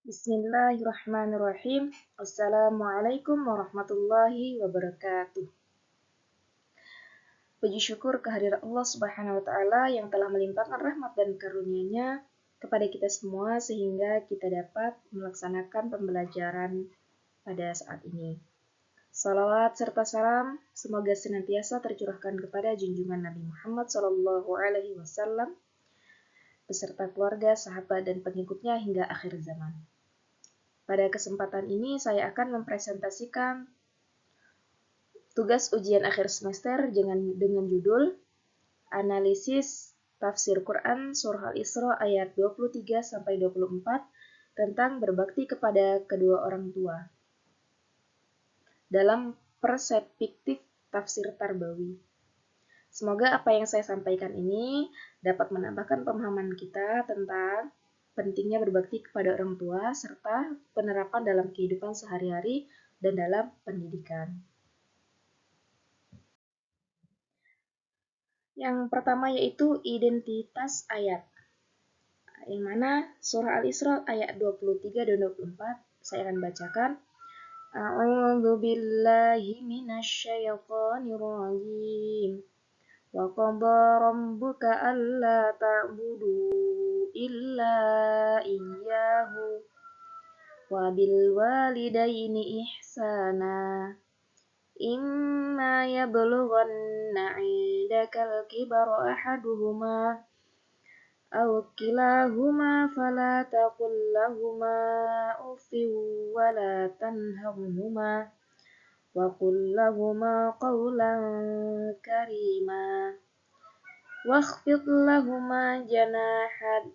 Bismillahirrahmanirrahim. Assalamualaikum warahmatullahi wabarakatuh. Puji syukur kehadirat Allah Subhanahu wa taala yang telah melimpahkan rahmat dan karunia-Nya kepada kita semua sehingga kita dapat melaksanakan pembelajaran pada saat ini. Salawat serta salam semoga senantiasa tercurahkan kepada junjungan Nabi Muhammad SAW beserta keluarga, sahabat, dan pengikutnya hingga akhir zaman. Pada kesempatan ini saya akan mempresentasikan tugas ujian akhir semester dengan judul Analisis Tafsir Quran Surah Al-Isra ayat 23-24 tentang berbakti kepada kedua orang tua dalam perspektif tafsir Tarbawi. Semoga apa yang saya sampaikan ini dapat menambahkan pemahaman kita tentang pentingnya berbakti kepada orang tua serta penerapan dalam kehidupan sehari-hari dan dalam pendidikan. Yang pertama yaitu identitas ayat. Yang mana surah Al-Isra ayat 23 dan 24 saya akan bacakan. A'udzu billahi minasyaitonir rajim. Wa qadha rabbuka alla ta'budu illa iyyahu wa bil walidaini ihsana. Imma yablughanna 'indakal kibara ahaduhuma aw kilahuma fala taqul lahumā uffin wa la tanharhumā wa qul lahumā qawlan karīmā wakhfid lahumā janāhadh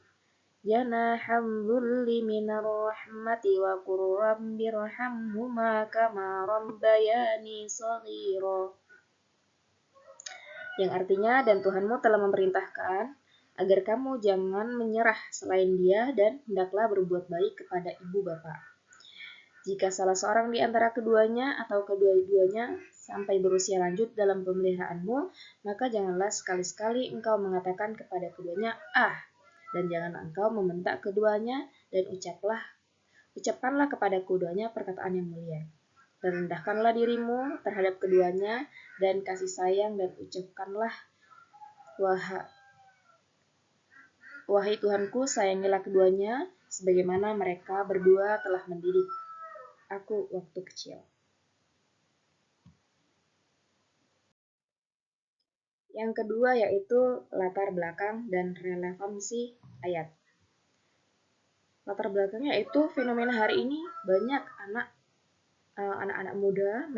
dhulli minar rahmati wa qur rabbirhamhumā kamā rabbayānī shaghīrā. Yang artinya, dan Tuhanmu telah memerintahkan agar kamu jangan menyerah selain Dia dan hendaklah berbuat baik kepada ibu bapa. Jika salah seorang di antara keduanya atau kedua-duanya sampai berusia lanjut dalam pemeliharaanmu, maka janganlah sekali-sekali engkau mengatakan kepada keduanya, dan jangan engkau membentak keduanya, dan ucapkanlah kepada keduanya perkataan yang mulia. Dan rendahkanlah dirimu terhadap keduanya, dan kasih sayang, dan ucapkanlah, Wahai Tuhanku, sayangilah keduanya, sebagaimana mereka berdua telah mendidik aku waktu kecil. Yang kedua yaitu latar belakang dan relevansi ayat. Latar belakangnya yaitu fenomena hari ini banyak anak-anak muda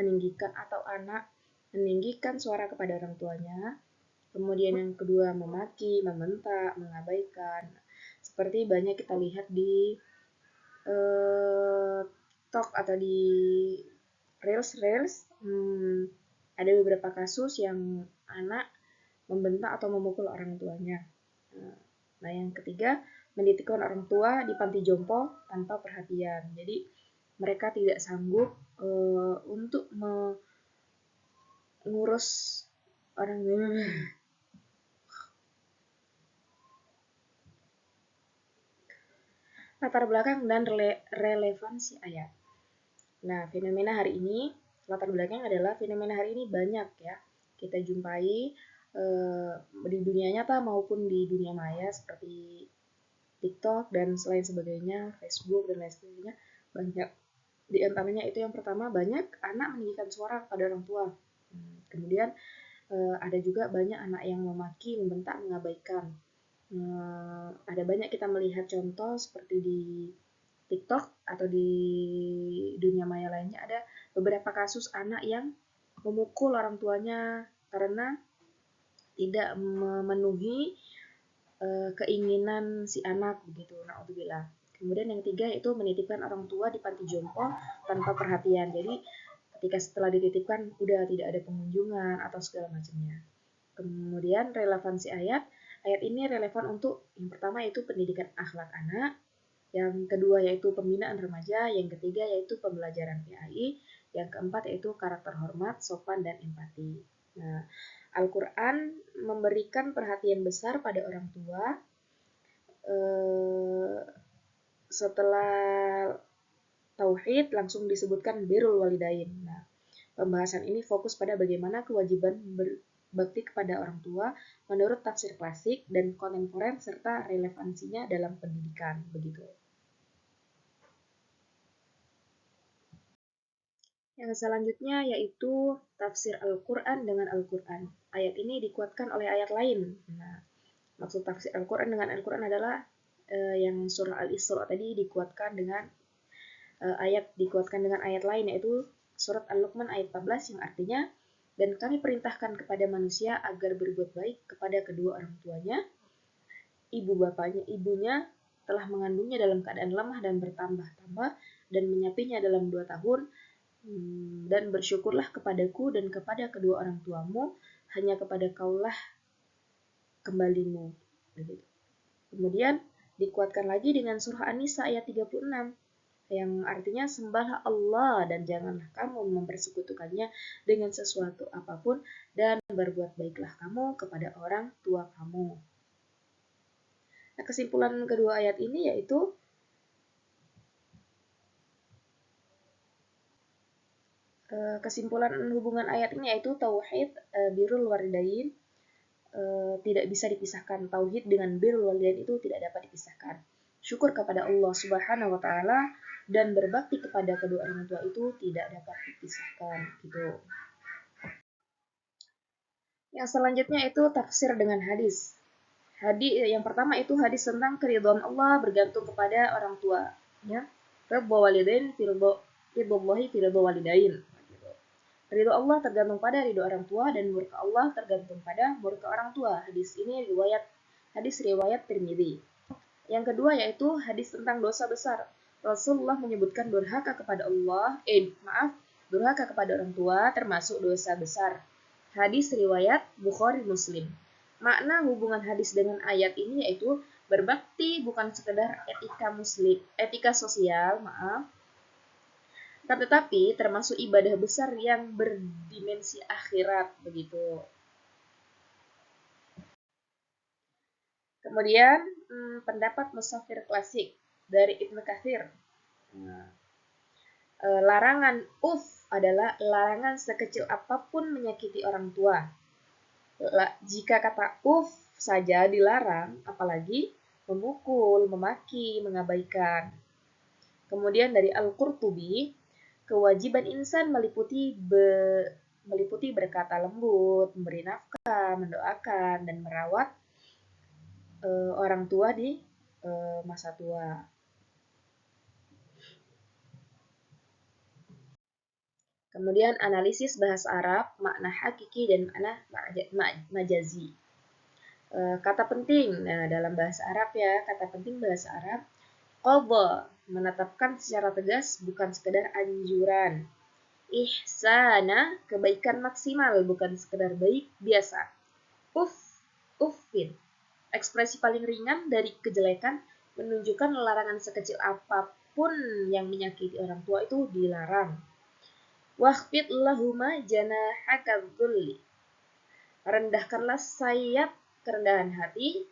meninggikan suara kepada orang tuanya. Kemudian yang kedua memaki, membentak, mengabaikan. Seperti banyak kita lihat di TikTok atau di Reels. Ada beberapa kasus yang anak membentak atau memukul orang tuanya. Nah, yang ketiga, menitipkan orang tua di panti jompo tanpa perhatian. Jadi mereka tidak sanggup untuk mengurus orang tua. Latar belakang dan relevansi ayat. Nah, fenomena hari ini, latar belakang adalah fenomena hari ini banyak ya kita jumpai di dunia nyata maupun di dunia maya seperti TikTok dan selain sebagainya, Facebook dan lain sebagainya, banyak. Di antaranya itu yang pertama, banyak anak meninggikan suara kepada orang tua. Kemudian ada juga banyak anak yang memaki, membentak, mengabaikan. Ada banyak kita melihat contoh seperti di TikTok atau di dunia maya lainnya, ada beberapa kasus anak yang memukul orang tuanya karena tidak memenuhi keinginan si anak begitu. Na'udzubillah. Kemudian yang ketiga itu menitipkan orang tua di panti jompo tanpa perhatian. Jadi ketika setelah dititipkan udah tidak ada pengunjungan atau segala macamnya. Kemudian relevansi ayat ini relevan untuk yang pertama yaitu pendidikan akhlak anak, yang kedua yaitu pembinaan remaja, yang ketiga yaitu pembelajaran PAI, yang keempat yaitu karakter hormat, sopan, dan empati. Nah, Al-Quran memberikan perhatian besar pada orang tua setelah tauhid langsung disebutkan birrul walidain. Nah, pembahasan ini fokus pada bagaimana kewajiban berbakti kepada orang tua menurut tafsir klasik dan kontemporer serta relevansinya dalam pendidikan. Begitu. Yang selanjutnya yaitu tafsir Al-Quran dengan Al-Quran. Ayat ini dikuatkan oleh ayat lain. Nah, maksud tafsir Al-Quran dengan Al-Quran adalah yang surah Al-Isra tadi dikuatkan dengan ayat lain, yaitu surat Al-Luqman ayat 14 yang artinya, dan kami perintahkan kepada manusia agar berbuat baik kepada kedua orang tuanya, ibunya telah mengandungnya dalam keadaan lemah dan bertambah-tambah, dan menyapinya dalam 2 tahun, dan bersyukurlah kepadaku dan kepada kedua orang tuamu, hanya kepada kaulah kembalimu. Begitu. Kemudian dikuatkan lagi dengan surah An-Nisa ayat 36 yang artinya sembahlah Allah dan janganlah kamu mempersekutukannya dengan sesuatu apapun, dan berbuat baiklah kamu kepada orang tua kamu. Nah, kesimpulan kedua ayat ini yaitu kesimpulan hubungan ayat ini yaitu tauhid birrul walidain tidak bisa dipisahkan. Tauhid dengan birrul walidain itu tidak dapat dipisahkan. Syukur kepada Allah Subhanahu wa taala dan berbakti kepada kedua orang tua itu tidak dapat dipisahkan gitu. Yang selanjutnya itu tafsir dengan hadis. Hadis yang pertama itu hadis tentang keridhaan Allah bergantung kepada orang tua, ya. Ridho walidain fi ridhollahi fi ridho walidain. Ridho Allah tergantung pada ridho orang tua dan murka Allah tergantung pada murka orang tua. Hadis riwayat Tirmidzi. Yang kedua yaitu hadis tentang dosa besar. Rasulullah menyebutkan durhaka kepada durhaka kepada orang tua termasuk dosa besar. Hadis riwayat Bukhari Muslim. Makna hubungan hadis dengan ayat ini yaitu berbakti bukan sekedar etika sosial, tetapi termasuk ibadah besar yang berdimensi akhirat begitu. Kemudian pendapat musafir klasik dari Ibnu Katsir. Larangan adalah larangan sekecil apapun menyakiti orang tua. Jika kata saja dilarang, apalagi memukul, memaki, mengabaikan. Kemudian dari Al-Qurtubi, kewajiban insan meliputi berkata lembut, memberi nafkah, mendoakan, dan merawat orang tua di masa tua. Kemudian analisis bahasa Arab, makna hakiki dan makna majazi. Kata penting, dalam bahasa Arab ya, kata penting bahasa Arab, qadha, menetapkan secara tegas bukan sekedar anjuran. Ihsana, kebaikan maksimal bukan sekedar baik biasa. Uffin, ekspresi paling ringan dari kejelekan, menunjukkan larangan sekecil apapun yang menyakiti orang tua itu dilarang. Wahfid lahuma janahaka dzulli, rendahkanlah sayap kerendahan hati,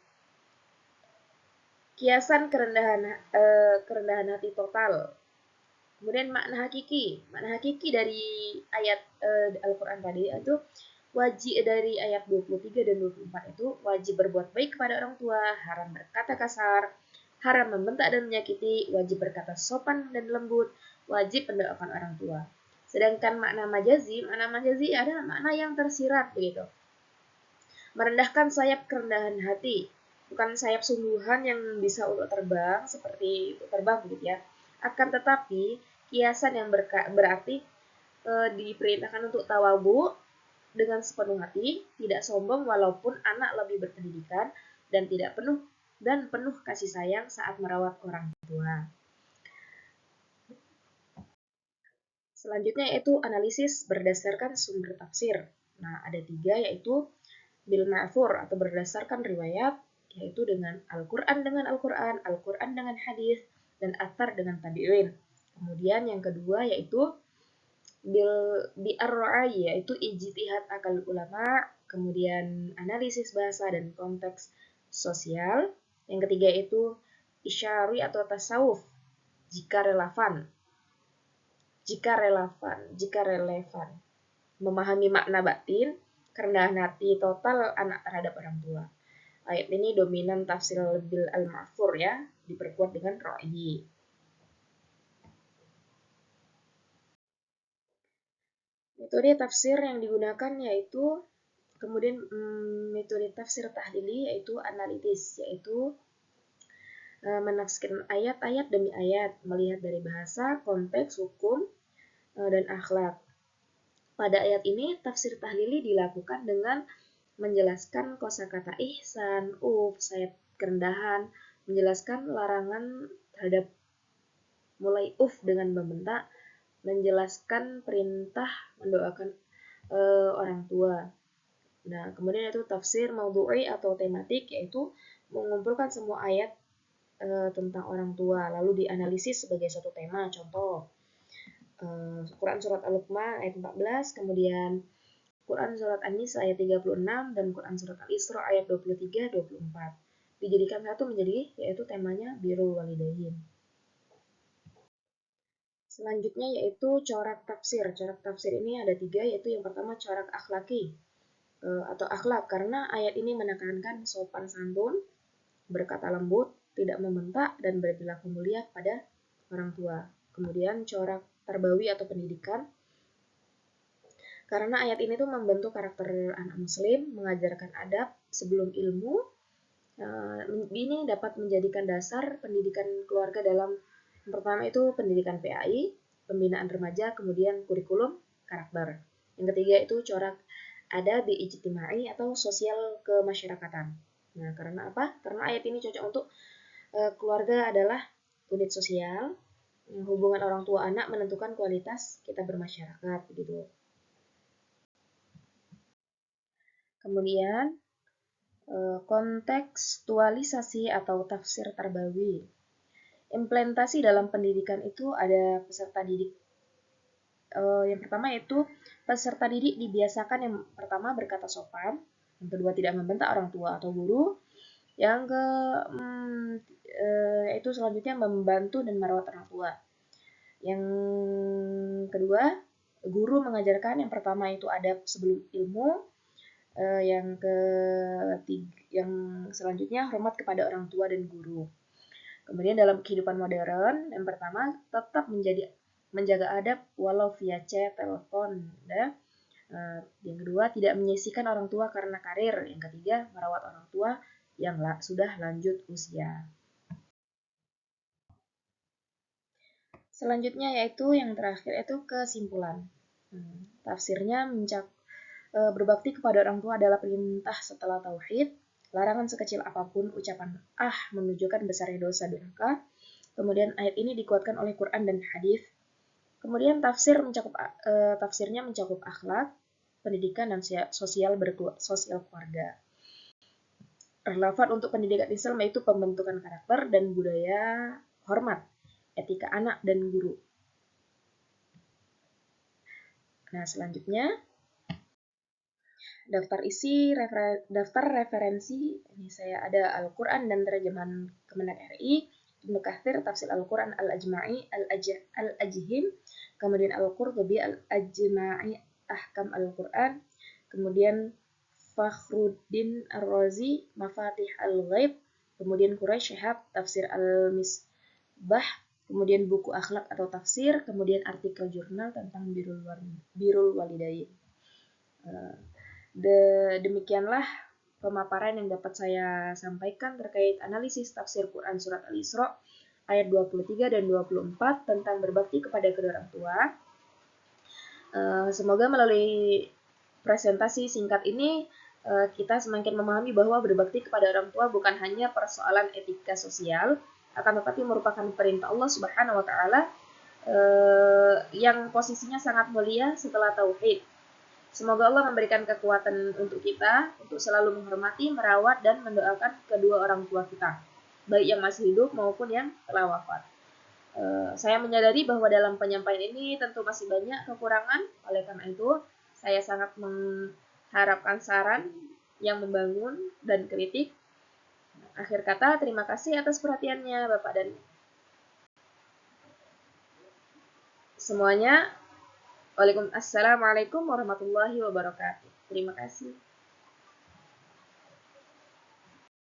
kiasan kerendahan hati total. Kemudian makna hakiki dari ayat Al-Quran tadi itu wajib, dari ayat 23 dan 24 itu wajib berbuat baik kepada orang tua, haram berkata kasar, haram membentak dan menyakiti, wajib berkata sopan dan lembut, wajib mendoakan orang tua. Sedangkan makna majazi adalah makna yang tersirat begitu. Merendahkan sayap kerendahan hati, bukan sayap sungguhan yang bisa untuk terbang seperti terbang gitu ya. Akan tetapi kiasan yang berarti diperintahkan untuk tawadhu dengan sepenuh hati, tidak sombong walaupun anak lebih berpendidikan, dan penuh kasih sayang saat merawat orang tua. Selanjutnya yaitu analisis berdasarkan sumber tafsir. Nah, ada 3 yaitu bil ma'thur atau berdasarkan riwayat, yaitu dengan Al-Quran dengan Al-Quran, Al-Quran dengan hadis, dan athar dengan tabi'in. Kemudian yang kedua yaitu bi ar-ra'yi, yaitu ijtihad akal ulama, kemudian analisis bahasa dan konteks sosial. Yang ketiga yaitu isyari atau tasawuf, jika relevan. Jika relevan. Memahami makna batin, kerendahan hati total anak terhadap orang tua. Ayat ini dominan tafsir bil al-ma'thur ya, diperkuat dengan ra'yi. Metode tafsir yang digunakan yaitu kemudian metode tafsir tahlili yaitu analitis, yaitu menafsirkan ayat-ayat demi ayat, melihat dari bahasa, konteks, hukum, dan akhlak. Pada ayat ini, tafsir tahlili dilakukan dengan menjelaskan kosakata ihsan, sayap kerendahan, menjelaskan larangan terhadap mulai dengan membentak, menjelaskan perintah mendoakan orang tua. Nah, kemudian itu tafsir maudhu'i atau tematik, yaitu mengumpulkan semua ayat tentang orang tua, lalu dianalisis sebagai suatu tema. Contoh, Quran Surat Al-Luqman ayat 14, kemudian Quran Surat An-Nisa ayat 36, dan Quran Surat Al-Isra ayat 23-24. Dijadikan satu menjadi, yaitu temanya birrul walidain. Selanjutnya yaitu corak tafsir. Corak tafsir ini ada 3, yaitu yang pertama corak akhlaki atau akhlak, karena ayat ini menekankan sopan santun, berkata lembut, tidak membentak, dan berperilaku mulia pada orang tua. Kemudian corak tarbawi atau pendidikan, karena ayat ini tuh membentuk karakter anak muslim, mengajarkan adab sebelum ilmu. Ini dapat menjadikan dasar pendidikan keluarga dalam yang pertama itu pendidikan PAI, pembinaan remaja, kemudian kurikulum karakter. Yang ketiga itu corak adabi ijtimai atau sosial kemasyarakatan. Nah, karena apa? Karena ayat ini cocok untuk keluarga adalah unit sosial. Hubungan orang tua anak menentukan kualitas kita bermasyarakat, begitu. Kemudian kontekstualisasi atau tafsir tarbawi. Implementasi dalam pendidikan itu ada peserta didik. Yang pertama yaitu peserta didik dibiasakan yang pertama berkata sopan, yang kedua tidak membentak orang tua atau guru, yang itu selanjutnya membantu dan merawat orang tua. Yang kedua, guru mengajarkan yang pertama itu adab sebelum ilmu, yang ketiga, yang selanjutnya hormat kepada orang tua dan guru. Kemudian dalam kehidupan modern, yang pertama tetap menjaga adab walau via chat, telepon, ya. Yang kedua tidak menyisihkan orang tua karena karir. Yang ketiga merawat orang tua yang sudah lanjut usia. Selanjutnya yaitu yang terakhir itu kesimpulan. Tafsirnya berbakti kepada orang tua adalah perintah setelah tauhid. Larangan sekecil apapun ucapan menunjukkan besarnya dosa durhaka. Kemudian ayat ini dikuatkan oleh Quran dan hadis. Kemudian tafsirnya mencakup akhlak, pendidikan, dan sosial keluarga. Relevan untuk pendidikan Islam yaitu pembentukan karakter dan budaya hormat, etika anak dan guru. Nah, selanjutnya daftar referensi. Ini saya ada Al-Quran dan terjemahan Kemenak RI, Ibnu Katsir, Tafsir Al-Quran Al-Ajma'i, Al-Ajhim, kemudian Al-Qurtubi Al-Ajma'i, Ahkam Al-Quran, kemudian Fakhruddin Ar-Razi, Mafatih Al-Ghaib, kemudian Quraish Shihab, Tafsir Al-Misbah, kemudian buku akhlak atau tafsir, kemudian artikel jurnal tentang birrul walidain. Demikianlah pemaparan yang dapat saya sampaikan terkait analisis tafsir Quran Surat Al-Isra ayat 23 dan 24 tentang berbakti kepada kedua orang tua. Semoga melalui presentasi singkat ini kita semakin memahami bahwa berbakti kepada orang tua bukan hanya persoalan etika sosial, akan tetapi merupakan perintah Allah Subhanahu wa taala yang posisinya sangat mulia setelah tauhid. Semoga Allah memberikan kekuatan untuk kita untuk selalu menghormati, merawat, dan mendoakan kedua orang tua kita, baik yang masih hidup maupun yang telah wafat. Saya menyadari bahwa dalam penyampaian ini tentu masih banyak kekurangan, oleh karena itu saya sangat mengharapkan saran yang membangun dan kritik. Akhir kata, terima kasih atas perhatiannya Bapak dan semuanya. Assalamualaikum warahmatullahi wabarakatuh. Terima kasih.